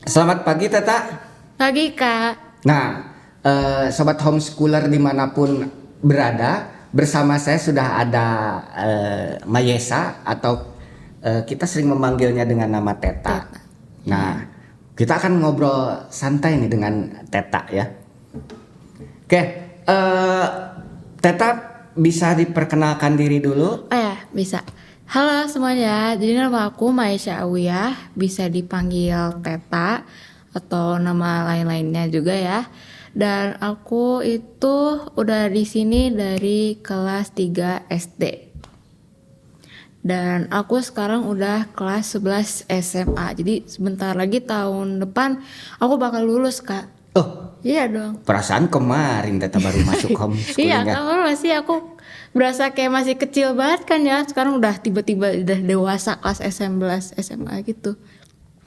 Selamat pagi Teta. Pagi Kak. Nah, sobat homeschooler dimanapun berada, bersama saya sudah ada Mayesa atau kita sering memanggilnya dengan nama Teta. Teta. Nah, kita akan ngobrol santai nih dengan Teta ya. Oke, Teta bisa diperkenalkan diri dulu. Oh ya, bisa. Halo semuanya, jadi nama aku Maisha Awiyah, bisa dipanggil Teta atau nama lain-lainnya juga ya. Dan aku itu udah di sini dari kelas 3 SD. Dan aku sekarang udah kelas 11 SMA. Jadi sebentar lagi tahun depan aku bakal lulus, Kak. Oh, Iya dong. perasaan kemarin Teta baru masuk homeschooling Iya, ya. kamu masih aku berasa kayak masih kecil banget kan ya. Sekarang udah tiba-tiba udah dewasa kelas SM11 SMA gitu.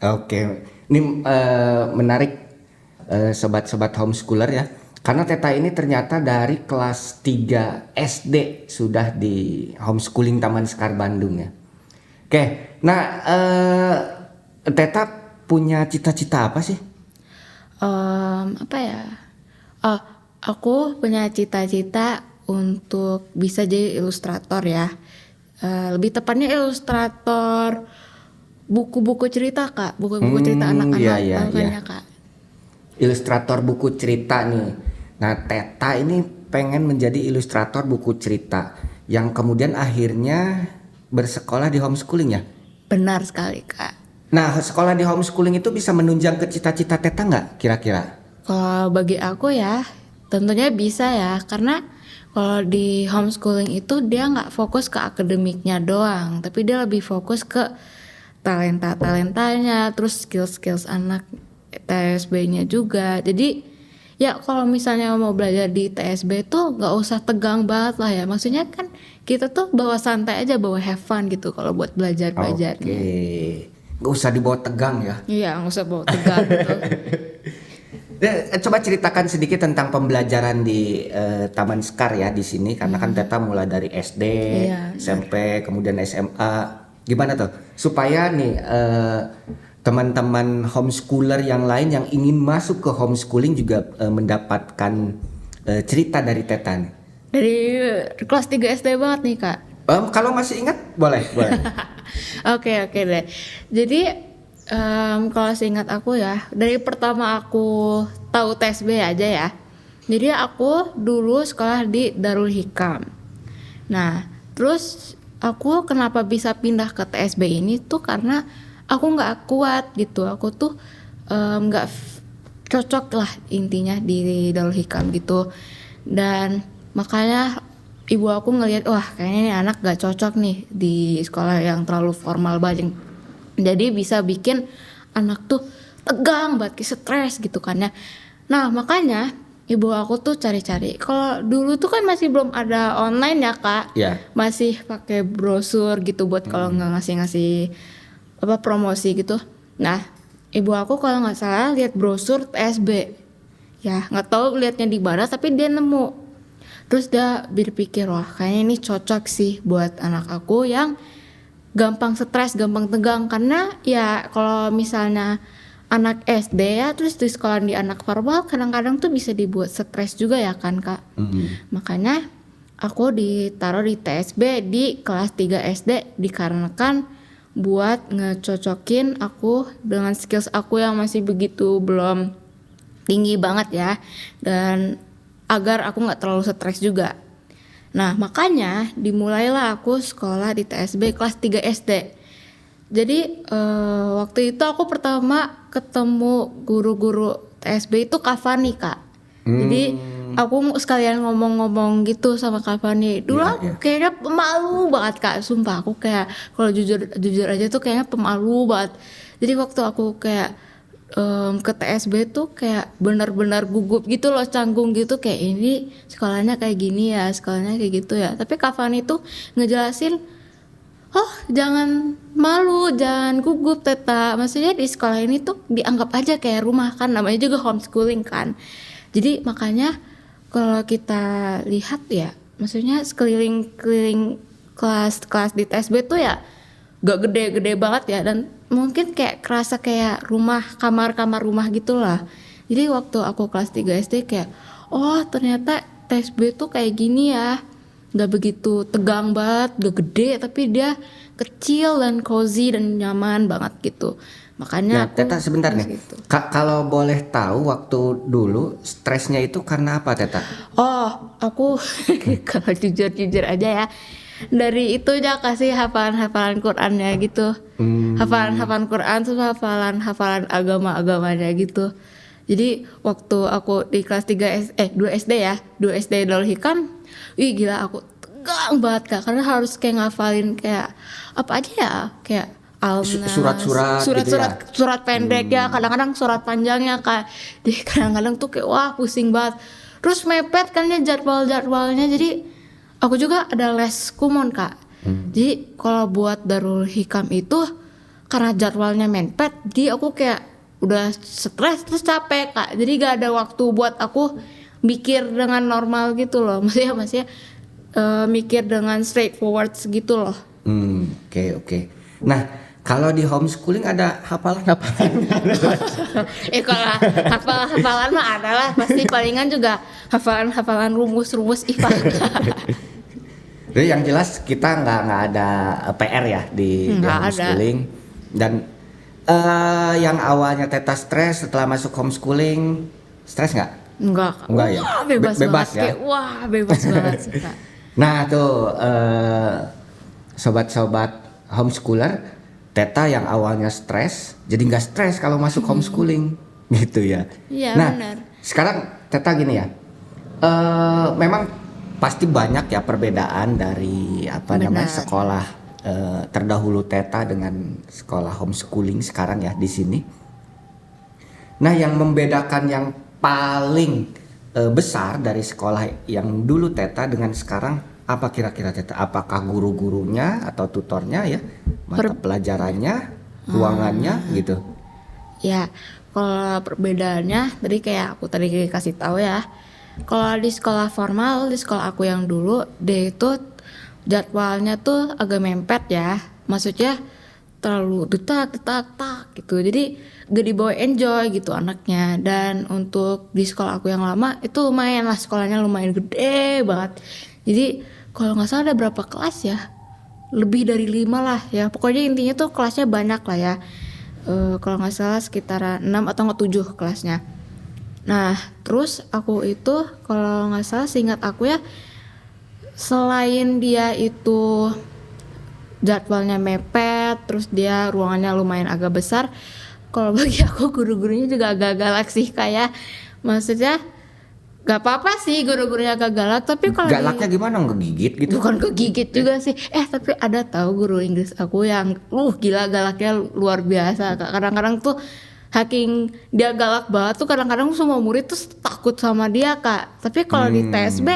Oke, ini menarik sobat-sobat homeschooler ya. Karena Teta ini ternyata dari kelas 3 SD sudah di homeschooling Taman Sekar Bandung ya. Oke, nah Teta punya cita-cita apa sih? Apa ya? Oh, aku punya cita-cita untuk bisa jadi ilustrator ya. Lebih tepatnya ilustrator buku-buku cerita Kak, buku-buku cerita anak-anak Iya. makanya Kak. Ilustrator buku cerita nih. Nah, Teta ini pengen menjadi ilustrator buku cerita yang kemudian akhirnya bersekolah di homeschooling ya. Benar sekali Kak. Nah, sekolah di homeschooling itu bisa menunjang ke cita-cita Teta nggak kira-kira? Kalau bagi aku ya, tentunya bisa ya, karena kalau di homeschooling itu dia nggak fokus ke akademiknya doang, tapi dia lebih fokus ke talenta-talentanya, terus skills-skills anak TSB-nya juga. Jadi ya kalau misalnya mau belajar di TSB tuh nggak usah tegang banget lah ya. Maksudnya kan kita tuh bawa santai aja, bawa have fun gitu kalau buat belajarnya. Oke, nggak usah dibawa tegang ya. Iya, nggak usah bawa tegang gitu. Coba ceritakan sedikit tentang pembelajaran di Taman Sekar ya di sini, karena kan Teta mulai dari SD, Iya, SMP, kemudian SMA. Gimana tuh supaya nih teman-teman homeschooler yang lain yang ingin masuk ke homeschooling juga mendapatkan cerita dari Teta nih. Dari kelas 3 SD banget nih Kak. Kalau masih ingat boleh. Oke deh. Jadi kalau seingat aku ya, dari pertama aku tahu TSB aja ya. Jadi aku dulu sekolah di Darul Hikam. Nah, terus aku kenapa bisa pindah ke TSB ini tuh karena aku nggak kuat gitu. Aku tuh nggak cocok lah intinya di Darul Hikam gitu. Dan makanya ibu aku ngelihat wah kayaknya ini anak gak cocok nih di sekolah yang terlalu formal banget. Jadi bisa bikin anak tuh tegang banget, kayak stres gitu kan ya. Nah makanya ibu aku tuh cari-cari. Kalau dulu tuh kan masih belum ada online ya Kak. Ya. Masih pakai brosur gitu buat kalau nggak ngasih apa promosi gitu. Nah ibu aku kalau nggak salah lihat brosur TSB. Ya nggak tahu liatnya di mana tapi dia nemu. Terus dia berpikir wah kayaknya ini cocok sih buat anak aku yang gampang stres, gampang tegang. Karena ya kalau misalnya anak SD ya terus di sekolah di anak formal kadang-kadang tuh bisa dibuat stres juga ya kan Kak. Makanya aku ditaruh di TSB di kelas 3 SD dikarenakan buat ngecocokin aku dengan skills aku yang masih begitu belum tinggi banget ya. Dan agar aku nggak terlalu stres juga. Nah makanya dimulailah aku sekolah di TSB kelas 3 SD. Jadi waktu itu aku pertama ketemu guru-guru TSB itu Kak Fani Kak. Jadi aku sekalian ngomong-ngomong gitu sama Kak Fani. Dulu aku kayaknya pemalu banget Kak, sumpah aku kayak kalau jujur aja tuh kayaknya pemalu banget. Jadi waktu aku kayak ke TSB tuh kayak benar-benar gugup gitu loh, canggung gitu kayak ini sekolahnya kayak gini ya, sekolahnya kayak gitu ya. Tapi Kak Fani tuh ngejelasin, oh jangan malu, jangan gugup Teta. Maksudnya di sekolah ini tuh dianggap aja kayak rumah kan, namanya juga homeschooling kan. Jadi makanya kalau kita lihat ya, maksudnya sekeliling kelas di TSB tuh ya gak gede-gede banget ya, dan mungkin kayak kerasa kayak rumah, kamar-kamar rumah gitulah. Jadi waktu aku kelas 3 SD kayak, oh ternyata TSB tuh kayak gini ya, gak begitu tegang banget, gak gede, tapi dia kecil dan cozy dan nyaman banget gitu. Nah, Makanya aku Teta sebentar nih. gitu. Kalau boleh tahu waktu dulu stresnya itu karena apa, Teta? Oh, aku kalau jujur-jujur aja ya. Dari itu aja kasih hafalan-hafalan Qur'annya gitu. Hafalan-hafalan Qur'an terus hafalan-hafalan agama-agamanya gitu. Jadi waktu aku di kelas 2 SD ya, 2 SD Darul Hikam, wih gila aku tegang banget Kak, karena harus kayak ngafalin kayak apa aja ya, kayak Al-Nas, Surat-surat gitu ya? surat pendek ya, kadang-kadang surat panjangnya Kak. Jadi kadang-kadang tuh kayak wah pusing banget. Terus mepet kan ya jadwal-jadwalnya, jadi aku juga ada les kumon Kak. Jadi kalau buat Darul Hikam itu karena jadwalnya mepet, jadi aku kayak udah stres terus capek Kak. Jadi gak ada waktu buat aku mikir dengan normal gitu loh. Maksudnya mikir dengan straightforward gitu loh. Oke. Nah, kalau di homeschooling ada hafalan-hafalan. Kalau hafalan mah adalah pasti palingan juga hafalan rumus-rumus IPA. Jadi yang jelas kita nggak ada PR ya di Nggak ada. homeschooling. Dan yang awalnya Teta stres setelah masuk homeschooling, stres nggak? Enggak Kak. Enggak ya? Wah, bebas Bebas banget ya? kayak wah bebas banget sih Kak. Nah tuh sobat-sobat homeschooler, Teta yang awalnya stres jadi nggak stres kalau masuk homeschooling gitu ya. Iya, Nah benar. sekarang Teta gini ya, memang pasti banyak ya perbedaan dari namanya Benar. sekolah terdahulu Teta dengan sekolah homeschooling sekarang ya di sini. Nah yang membedakan yang paling besar dari sekolah yang dulu Teta dengan sekarang apa kira-kira Teta? Apakah guru-gurunya atau tutornya ya, mata pelajarannya, ruangannya gitu? Ya, kalau perbedaannya tadi kayak aku tadi kasih tahu ya. Kalau di sekolah formal, di sekolah aku yang dulu, dia itu jadwalnya tuh agak mepet ya. Maksudnya terlalu detak gitu. Jadi gak dibawa enjoy gitu anaknya. Dan untuk di sekolah aku yang lama itu lumayan lah, sekolahnya lumayan gede banget. Jadi kalau nggak salah ada berapa kelas ya? Lebih dari 5 lah ya. Pokoknya intinya tuh kelasnya banyak lah ya. Kalau nggak salah sekitar 6 atau nggak 7 kelasnya. Nah terus aku itu kalau nggak salah seingat aku ya, selain dia itu jadwalnya mepet, terus dia ruangannya lumayan agak besar, kalau bagi aku guru-gurunya juga agak galak sih, kayak maksudnya gak apa-apa sih guru-gurunya agak galak, tapi kalau Galaknya gimana, ngegigit gitu? bukan kegigit juga sih, tapi ada tahu guru Inggris aku yang gila galaknya luar biasa Kak. Kadang-kadang tuh saking dia galak banget tuh kadang-kadang semua murid tuh takut sama dia Kak. Tapi kalau di TSB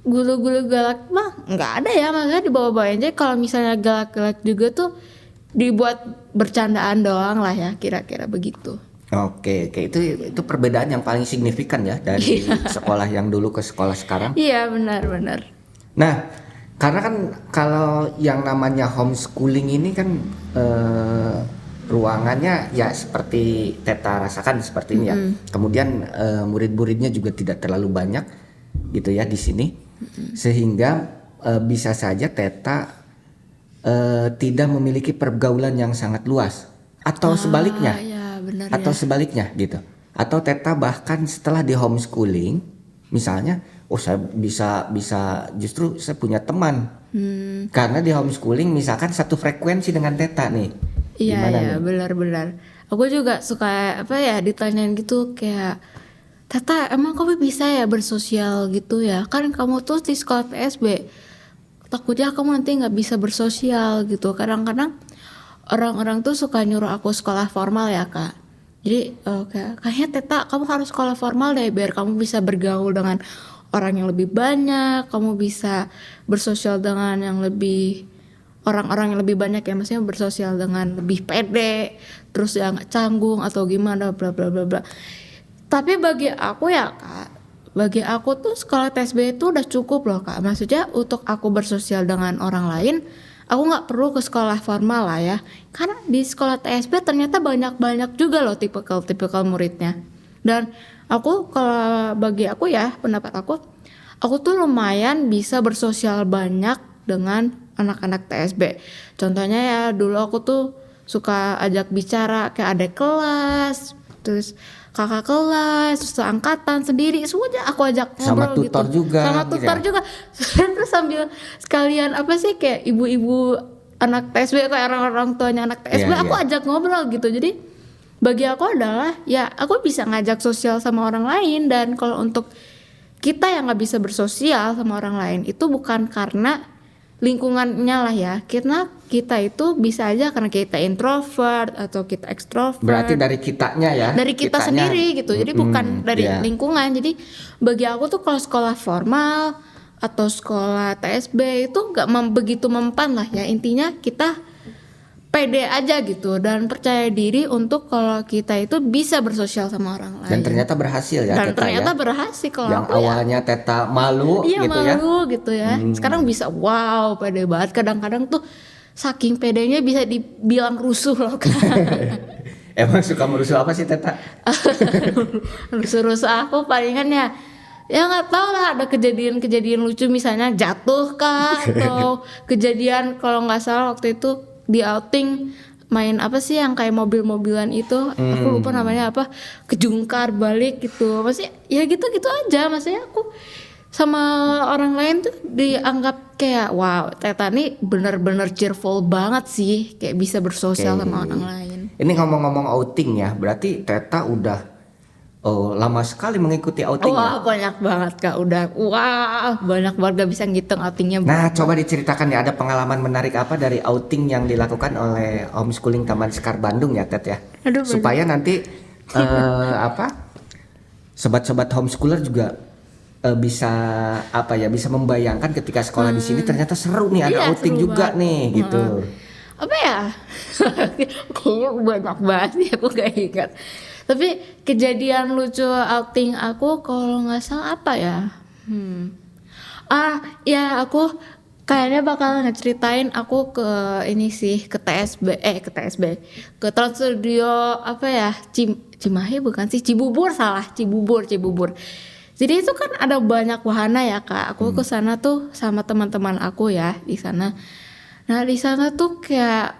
guru-guru galak mah nggak ada ya, maksudnya dibawa-bawa aja. Kalau misalnya galak-galak juga tuh dibuat bercandaan doang lah ya, kira-kira begitu. Oke, itu perbedaan yang paling signifikan ya dari sekolah yang dulu ke sekolah sekarang. Iya benar-benar. Nah, karena kan kalau yang namanya homeschooling ini kan ruangannya ya seperti Teta rasakan seperti ini ya. Kemudian murid-muridnya juga tidak terlalu banyak gitu ya di sini. Sehingga bisa saja Teta tidak memiliki pergaulan yang sangat luas atau sebaliknya. Ya, benar Atau ya. sebaliknya gitu. Atau Teta bahkan setelah di homeschooling misalnya, saya bisa justru saya punya teman. Karena di homeschooling misalkan satu frekuensi dengan Teta nih. Iya Gimana ya, nih? benar-benar. Aku juga suka ditanyain gitu kayak, Tata emang kamu bisa ya bersosial gitu ya? Kan kamu tuh di sekolah PSB, takutnya kamu nanti nggak bisa bersosial gitu. Kadang-kadang orang-orang tuh suka nyuruh aku sekolah formal ya Kak. Jadi kayaknya Teta kamu harus sekolah formal deh biar kamu bisa bergaul dengan orang yang lebih banyak, kamu bisa bersosial dengan orang-orang yang lebih banyak ya, maksudnya bersosial dengan lebih pede, terus ya nggak canggung atau gimana bla bla bla bla. Tapi bagi aku ya Kak, bagi aku tuh sekolah TSB itu udah cukup loh Kak. Maksudnya untuk aku bersosial dengan orang lain, aku nggak perlu ke sekolah formal lah ya, karena di sekolah TSB ternyata banyak juga loh tipikal muridnya. Dan kalau bagi aku ya, pendapat aku tuh lumayan bisa bersosial banyak dengan anak-anak TSB. Contohnya ya, dulu aku tuh suka ajak bicara kayak adik kelas, terus kakak kelas, terus angkatan sendiri, semuanya aku ajak Sama ngobrol tutor gitu. juga, Sama gitu tutor ya? juga. Terus sambil sekalian apa sih kayak ibu-ibu anak TSB, kayak orang-orang tuanya anak TSB, Iya, aku iya. ajak ngobrol gitu. Jadi bagi aku adalah ya aku bisa ngajak sosial sama orang lain. Dan kalau untuk kita yang nggak bisa bersosial sama orang lain itu bukan karena lingkungannya lah ya, karena kita itu bisa aja karena kita introvert atau kita ekstrovert, Berarti dari kitanya ya. dari kita Kitanya, sendiri gitu. Jadi bukan dari iya. lingkungan. Jadi bagi aku tuh kalau sekolah formal atau sekolah TSB itu nggak begitu mempan lah ya. Intinya kita pede aja gitu dan percaya diri untuk kalau kita itu bisa bersosial sama orang lain. Dan ternyata berhasil ya Dan Teta ternyata ya. berhasil kalau Yang aku ya. awalnya Teta malu Iya gitu ya. malu gitu ya. Sekarang bisa wow pede banget. Kadang-kadang tuh saking pedenya bisa dibilang rusuh loh kan. Emang suka merusuh apa sih Teta? Rusuh-rusuh aku palingan ya nggak tahu lah, ada kejadian-kejadian lucu misalnya jatuh kah atau kejadian kalau nggak salah waktu itu di outing main apa sih yang kayak mobil-mobilan itu, aku lupa namanya apa, kejungkar balik gitu. Maksudnya ya gitu-gitu aja. Maksudnya aku sama orang lain tuh dianggap kayak wow, Teta nih bener-bener cheerful banget sih, kayak bisa bersosial Oke. sama orang lain. Ini ngomong-ngomong outing ya, berarti Teta udah lama sekali mengikuti outing Wah ya? banyak banget Kak, udah wah banyak banget, gak bisa ngitung outingnya. Nah, coba diceritakan ya, ada pengalaman menarik apa dari outing yang dilakukan oleh homeschooling Taman Sekar Bandung ya, Tet ya? Aduh, Supaya nanti sobat-sobat homeschooler juga bisa bisa membayangkan ketika sekolah di sini ternyata seru nih, ada Iya, outing seru juga banget. nih gitu. Apa ya? Kayaknya banyak banget sih, aku gak ingat. Tapi kejadian lucu outing aku kalau nggak salah apa ya? Ya aku kayaknya bakal ngeceritain aku ke ini sih, ke TSB, ke Trans Studio apa ya? Cimahi bukan sih, Cibubur, salah, Cibubur. Jadi itu kan ada banyak wahana ya Kak. Aku ke sana tuh sama teman-teman aku ya di sana. Nah di sana tuh kayak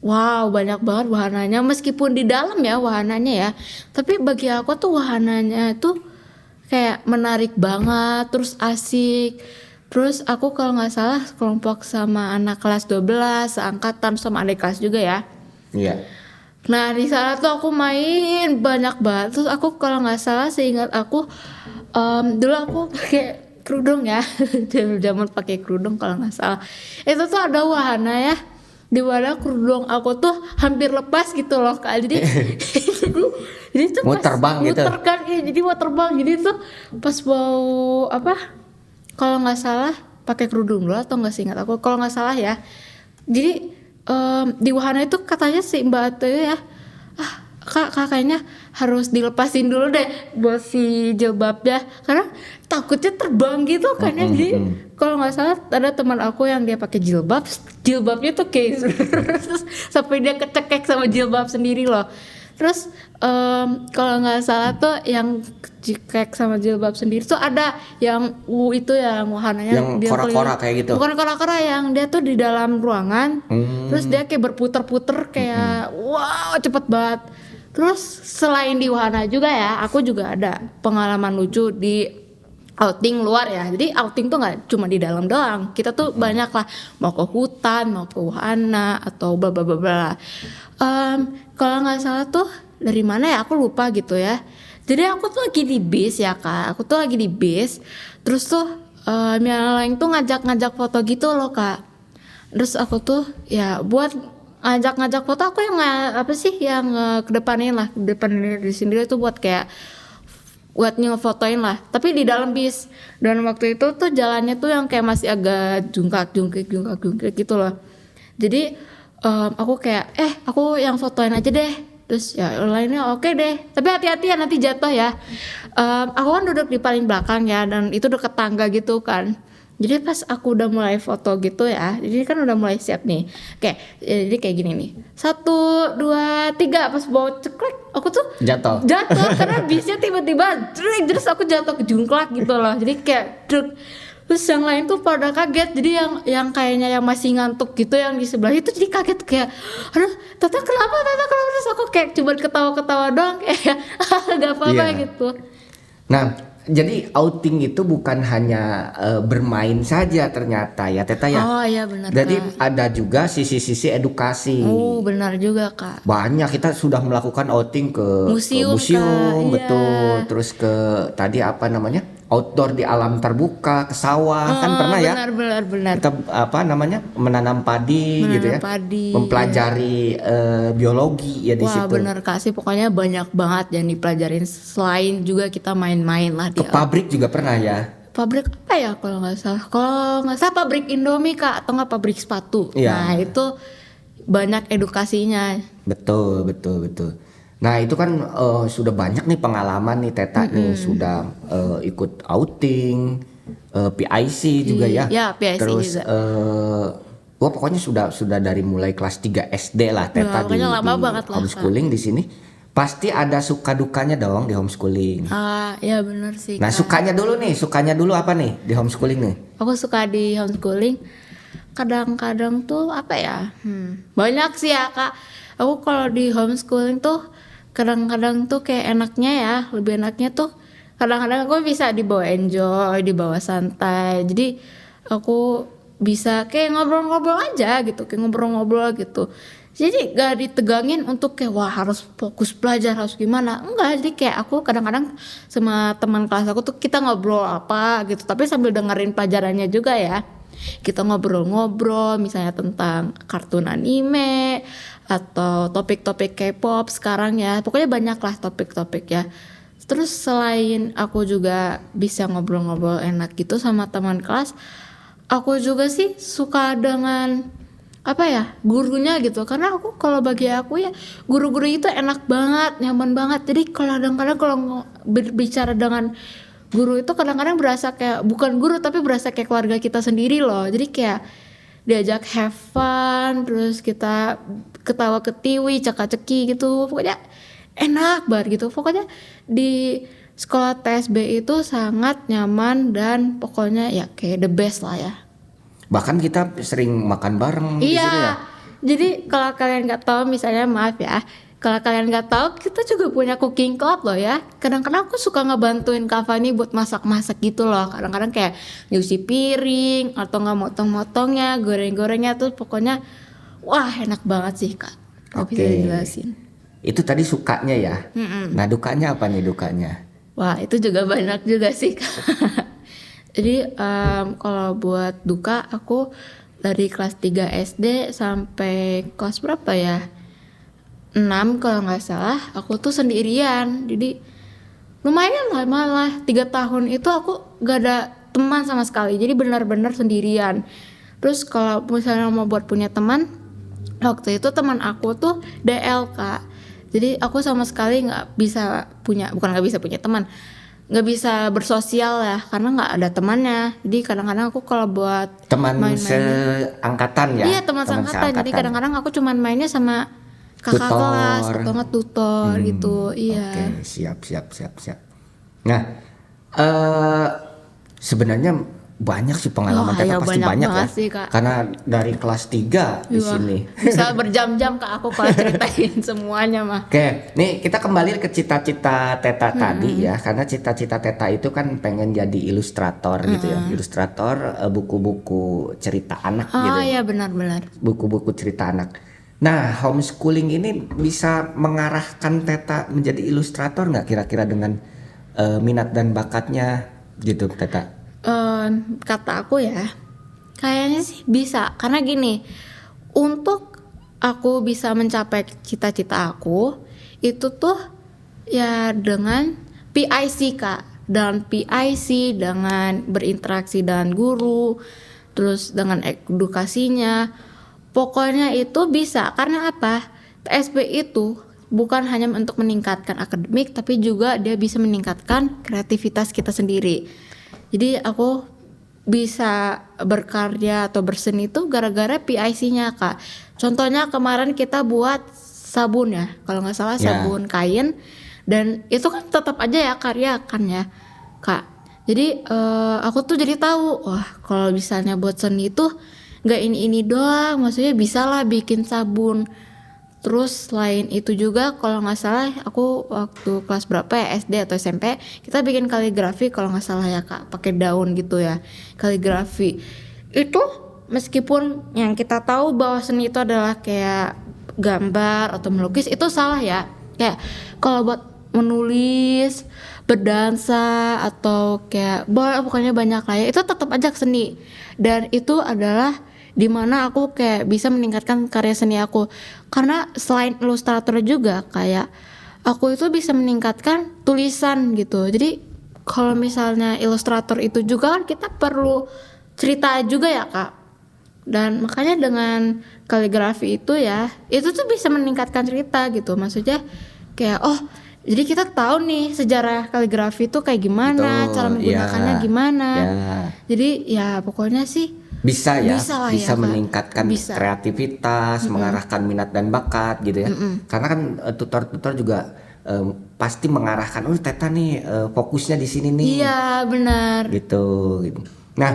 wow banyak banget wahananya, meskipun di dalam ya wahananya ya. Tapi bagi aku tuh wahananya itu kayak menarik banget, terus asik. Terus aku kalau nggak salah kelompok sama anak kelas 12 seangkatan sama adik kelas juga ya. Iya. Nah di sana tuh aku main banyak banget. Terus aku kalau nggak salah seingat aku dulu aku pakai kerudung ya. Zaman pakai kerudung kalau nggak salah. Itu tuh ada wahana ya. Di mana kerudung aku tuh hampir lepas gitu loh Kak. Jadi tuh Mau terbang gitu. muter kan, ya, jadi mau terbang. Jadi tuh pas mau apa? Kalau nggak salah pakai kerudung dulu atau nggak sih ingat aku. Kalau nggak salah ya. Jadi di wahana itu katanya si Mbak tuh ya, Kak kayaknya harus dilepasin dulu deh buat si jilbabnya karena takutnya terbang gitu kan ya. Jadi kalau nggak salah ada teman aku yang dia pakai jilbabnya tuh kayak terus sampai dia kecekek sama jilbab sendiri loh. Terus kalau nggak salah tuh yang kecekek sama jilbab sendiri tuh ada yang itu yang wahananya Yang dia kora-kora keliling. kayak gitu. Bukan kora-kora, yang dia tuh di dalam ruangan. Terus dia kayak berputar-putar kayak wow cepet banget. Terus selain di wahana juga ya, aku juga ada pengalaman lucu di outing luar ya. Jadi outing tuh nggak cuma di dalam doang. Kita tuh banyak lah, mau ke hutan, mau ke wahana atau bla bla bla bla. Kalau nggak salah tuh dari mana ya, aku lupa gitu ya. Jadi aku tuh lagi di bis ya Kak. Aku tuh lagi di bis. Terus tuh yang lain tuh ngajak foto gitu loh Kak. Terus aku tuh ya buat ngajak foto, aku yang kedepanin di sendiri tuh buat ngefotoin lah, tapi di dalam bis. Dan waktu itu tuh jalannya tuh yang kayak masih agak jungkak gitu loh. Jadi aku kayak aku yang fotoin aja deh. Terus ya lainnya oke deh, tapi hati-hati ya nanti jatuh ya. Aku kan duduk di paling belakang ya, dan itu deket tangga gitu kan. Jadi pas aku udah mulai foto gitu ya, jadi kan udah mulai siap nih. Oke, jadi kayak gini nih. 1, 2, 3 pas bawa ceklek, aku tuh Jatuh. karena bisnya tiba-tiba terus aku jatuh ke jungklak gitu loh. Jadi kayak truk. Terus yang lain tuh pada kaget. Jadi yang kayaknya yang masih ngantuk gitu yang di sebelah itu jadi kaget kayak, aduh, Tata kenapa? Terus aku kayak cuma ketawa-ketawa doang kayak gak apa-apa Iya. gitu. Nah, jadi outing itu bukan hanya bermain saja ternyata ya Teta ya. Oh iya benar Jadi Kak. ada juga sisi-sisi edukasi. Oh benar juga Kak. Banyak kita sudah melakukan outing ke Museum, museum, Kak, iya. betul. Terus ke tadi apa namanya? Outdoor di alam terbuka, ke sawah kan pernah ya. Benar. Kita apa namanya? Menanam padi gitu ya. Padi. Mempelajari biologi ya di Wah situ. benar Kak sih, pokoknya banyak banget yang dipelajarin selain juga kita main-main lah Ke di pabrik juga pernah ya. pabrik apa ya kalau nggak salah. Kalau nggak salah pabrik Indomie Kak atau nggak pabrik sepatu. Iya. Nah itu banyak edukasinya. Betul. Nah itu kan sudah banyak nih pengalaman nih Teta nih sudah ikut outing, PIC juga ya. Iya, PIC Terus juga. wah pokoknya sudah dari mulai kelas 3 SD lah Teta di pokoknya lama banget lah, homeschooling di sini. Pasti ada suka dukanya dong di homeschooling. Ah ya benar sih Nah Kak. sukanya dulu apa nih di homeschooling nih? Aku suka di homeschooling. Kadang-kadang tuh apa ya? Banyak sih ya Kak. Aku kalau di homeschooling tuh kadang-kadang tuh kayak enaknya ya, lebih enaknya tuh kadang-kadang aku bisa dibawa enjoy, dibawa santai. Jadi aku bisa kayak ngobrol-ngobrol aja gitu, kayak ngobrol-ngobrol gitu. Jadi gak ditegangin untuk kayak wah harus fokus belajar harus gimana. Enggak, jadi kayak aku kadang-kadang sama teman kelas aku tuh kita ngobrol apa gitu, tapi sambil dengerin pelajarannya juga ya. Kita ngobrol-ngobrol misalnya tentang kartun anime atau topik-topik K-pop sekarang ya. Pokoknya banyak lah topik-topik ya. Terus selain aku juga bisa ngobrol-ngobrol enak gitu sama teman kelas, aku juga sih suka dengan apa ya gurunya gitu, karena aku kalau bagi aku ya guru-guru itu enak banget, nyaman banget. Jadi kadang-kadang kalau berbicara dengan guru itu kadang-kadang berasa kayak bukan guru tapi berasa kayak keluarga kita sendiri loh. Jadi kayak diajak have fun, terus kita ketawa ketiwi, cekak-ceki gitu, pokoknya enak banget gitu. Pokoknya di sekolah TSB itu sangat nyaman dan pokoknya ya kayak the best lah ya. Bahkan kita sering makan bareng di situ ya. Iya, jadi kalau kalian nggak tahu misalnya maaf ya, kalau kalian nggak tahu kita juga punya cooking club loh ya. Kadang-kadang aku suka ngebantuin Kak Fani buat masak-masak gitu loh. Kadang-kadang kayak nyuci piring atau nggak motong-motongnya, goreng-gorengnya tuh pokoknya wah enak banget sih Kak. Gak bisa dijelasin. Itu tadi sukanya ya. Nah dukanya apa nih dukanya? Wah itu juga banyak juga sih Kak. Jadi kalau buat duka aku dari kelas 3 SD sampai kelas berapa ya? 6 kalau nggak salah, aku tuh sendirian. Jadi lumayan lah malah 3 tahun itu aku gak ada teman sama sekali. Jadi benar-benar sendirian. Terus kalau misalnya mau buat punya teman, waktu itu teman aku tuh DL Kak. Jadi aku sama sekali nggak bisa punya, bukan nggak bisa punya teman, nggak bisa bersosial ya karena nggak ada temannya. Jadi kadang-kadang aku kalau buat Teman main-main, seangkatan ya? iya teman seangkatan. Jadi kadang-kadang aku cuman mainnya sama kakak Tutor. kelas atau nggak tutor gitu. Iya. Oke, siap. Nah, sebenarnya banyak sih pengalaman Wah, Teta ya pasti banyak banyak ya. banget sih, Kak. Karena dari kelas 3 di Wah, sini. bisa berjam-jam Kak aku kalau ceritain semuanya mah. Oke, nih kita kembali ke cita-cita Teta tadi ya, karena cita-cita Teta itu kan pengen jadi ilustrator gitu ya, ilustrator buku-buku cerita anak gitu, Oh iya benar-benar. buku-buku cerita anak. Nah, homeschooling ini bisa mengarahkan Teta menjadi ilustrator nggak kira-kira dengan minat dan bakatnya gitu Teta? Kata aku ya kayaknya sih bisa, karena gini, untuk aku bisa mencapai cita-cita aku itu tuh ya dengan PIC Kak, dan PIC dengan berinteraksi dengan guru, terus dengan edukasinya, pokoknya itu bisa. Karena apa, TSB itu bukan hanya untuk meningkatkan akademik tapi juga dia bisa meningkatkan kreativitas kita sendiri. Jadi aku bisa berkarya atau berseni itu gara-gara PIC-nya Kak. Contohnya kemarin kita buat sabun ya, kalau nggak salah Ya. sabun kain, dan itu kan tetap aja ya karya kan ya Kak. Jadi aku tuh jadi tahu, wah kalau misalnya buat seni itu nggak ini doang, maksudnya bisa lah bikin sabun. Terus selain itu juga kalau nggak salah aku waktu kelas berapa ya, SD atau SMP, kita bikin kaligrafi kalau nggak salah ya Kak, pakai daun gitu ya, kaligrafi. Itu meskipun yang kita tahu bahwa seni itu adalah kayak gambar atau melukis, itu salah ya. Kayak kalau buat menulis, berdansa atau kayak pokoknya banyak lah ya, itu tetap aja seni. Dan itu adalah dimana aku kayak bisa meningkatkan karya seni aku, karena selain ilustrator juga kayak aku itu bisa meningkatkan tulisan gitu. Jadi kalau misalnya ilustrator itu juga kan kita perlu cerita juga ya Kak, dan makanya dengan kaligrafi itu ya, itu tuh bisa meningkatkan cerita gitu. Maksudnya kayak jadi kita tahu nih sejarah kaligrafi itu kayak gimana, Betul, cara menggunakannya ya. gimana. Ya. Jadi ya pokoknya sih Bisa ya, bisa lah bisa ya, Kak. meningkatkan Bisa. kreativitas, mengarahkan minat dan bakat gitu ya. Karena kan tutor-tutor juga pasti mengarahkan, Teta nih fokusnya di sini nih, Iya benar. gitu. Nah,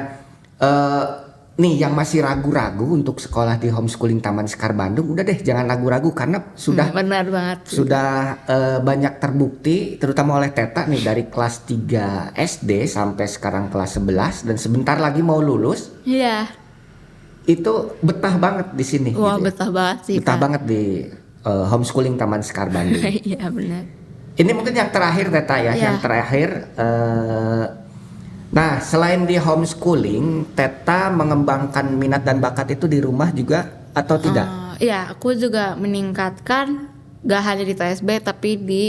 eh, nih yang masih ragu-ragu untuk sekolah di homeschooling Taman Sekar Bandung, udah deh jangan ragu-ragu karena sudah Benar banget. banyak terbukti terutama oleh Teta nih dari kelas 3 SD sampai sekarang kelas 11 dan sebentar lagi mau lulus. Iya. Itu betah banget di sini. Wah gitu ya. betah banget sih Betah Kak. banget di homeschooling Taman Sekar Bandung. Iya benar. Ini mungkin yang terakhir Teta ya, Iya. yang terakhir. Nah selain di homeschooling, Teta mengembangkan minat dan bakat itu di rumah juga atau tidak? Iya, aku juga meningkatkan gak hanya di TSB tapi di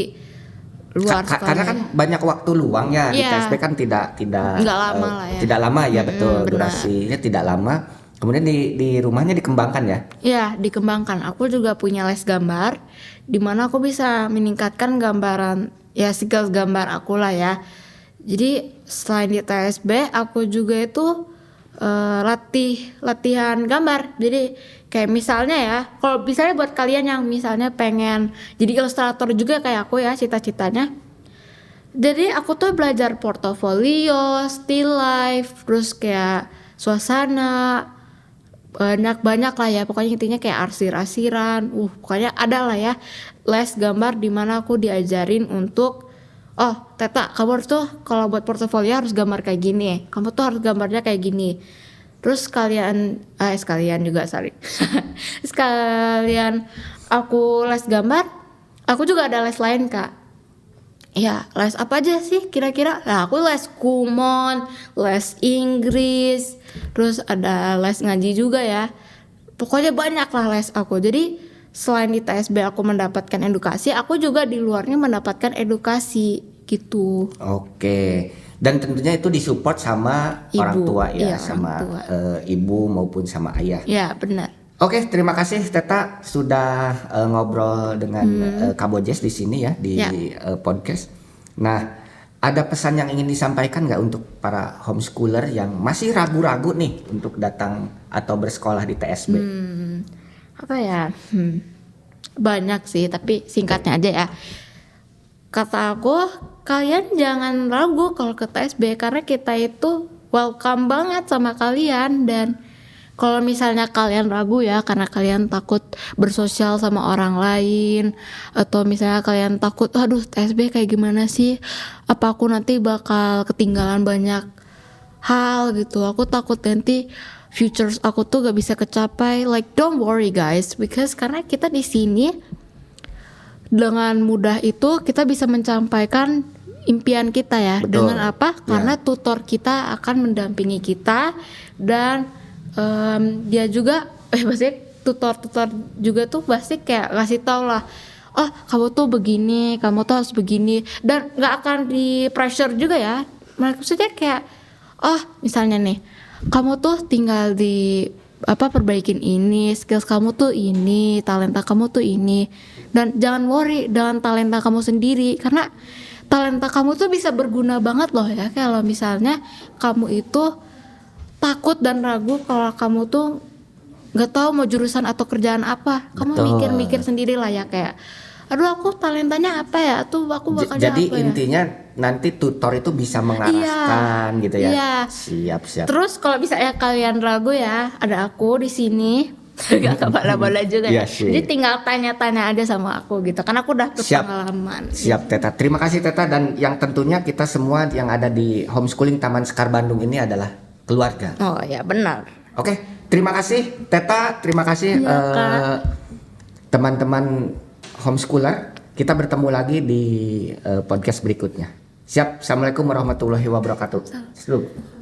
luar sekolah. Karena kan banyak waktu luang ya di Iya. TSB kan tidak Nggak lama lah ya. Tidak lama ya, betul, benar. durasinya tidak lama. Kemudian di rumahnya dikembangkan ya. Iya, dikembangkan. Aku juga punya les gambar, di mana aku bisa meningkatkan gambaran, ya skill gambar aku lah ya. Jadi selain di TSB, aku juga itu latihan gambar. Jadi kayak misalnya ya, kalau misalnya buat kalian yang misalnya pengen jadi ilustrator juga kayak aku ya cita-citanya. Jadi aku tuh belajar portofolio, still life, terus kayak suasana, banyak lah ya, pokoknya intinya kayak arsir-arsiran, pokoknya ada lah ya les gambar di mana aku diajarin untuk Teta kamu tuh kalau buat portofolio harus gambar kayak gini, kamu tuh harus gambarnya kayak gini. Terus sekalian juga sorry sekalian aku les gambar, aku juga ada les lain Kak. Ya les apa aja sih kira-kira? Nah aku les Kumon, les Inggris, terus ada les ngaji juga ya. Pokoknya banyak lah les aku. Jadi selain di TSB aku mendapatkan edukasi, aku juga di luarnya mendapatkan edukasi gitu. Oke. Dan tentunya itu disupport sama Ibu, orang tua ya, iya, sama orang tua. ibu maupun sama ayah. Ya benar. Oke, terima kasih Teta sudah ngobrol dengan Kak Bojes di sini ya di Ya. podcast. Nah, ada pesan yang ingin disampaikan nggak untuk para homeschooler yang masih ragu-ragu nih untuk datang atau bersekolah di TSB? Apa ya? Banyak sih, tapi singkatnya aja ya. Kata aku, kalian jangan ragu kalau ke TSB karena kita itu welcome banget sama kalian. Dan kalau misalnya kalian ragu ya karena kalian takut bersosial sama orang lain, atau misalnya kalian takut aduh TSB kayak gimana sih, apa aku nanti bakal ketinggalan banyak hal gitu, aku takut nanti futures aku tuh gak bisa kecapai. Like don't worry guys, because karena kita di sini dengan mudah itu kita bisa mencampaikan impian kita ya. Betul. Dengan apa? Ya. Karena tutor kita akan mendampingi kita, dan dia juga pasti tutor juga tuh pasti kayak ngasih tau lah, kamu tuh begini, kamu tuh harus begini, dan nggak akan di pressure juga ya. Maksudnya kayak misalnya nih kamu tuh tinggal di perbaikin ini, skills kamu tuh ini, talenta kamu tuh ini, dan jangan worry dengan talenta kamu sendiri karena talenta kamu tuh bisa berguna banget loh ya. Kalau misalnya kamu itu takut dan ragu kalau kamu tuh nggak tahu mau jurusan atau kerjaan apa. Kamu Betul. mikir-mikir sendiri lah ya, kayak aduh aku talentanya apa ya, tuh aku bakalnya Jadi apa ya. intinya nanti tutor itu bisa mengarahkan gitu ya. Iya. Siap. Terus kalau misalnya kalian ragu ya, ada aku di sini. Gak kebala-bala juga Iya ya. sih. Jadi tinggal tanya-tanya aja sama aku gitu. Karena aku udah Siap. berpengalaman. Siap Teta. Terima kasih Teta, dan yang tentunya kita semua yang ada di homeschooling Taman Sekar Bandung ini adalah keluarga. Oh ya benar. Oke, terima kasih Teta, terima kasih Iya, Kak. teman-teman homeschooler. Kita bertemu lagi di podcast berikutnya. Siap. Assalamualaikum warahmatullahi wabarakatuh. Selalu.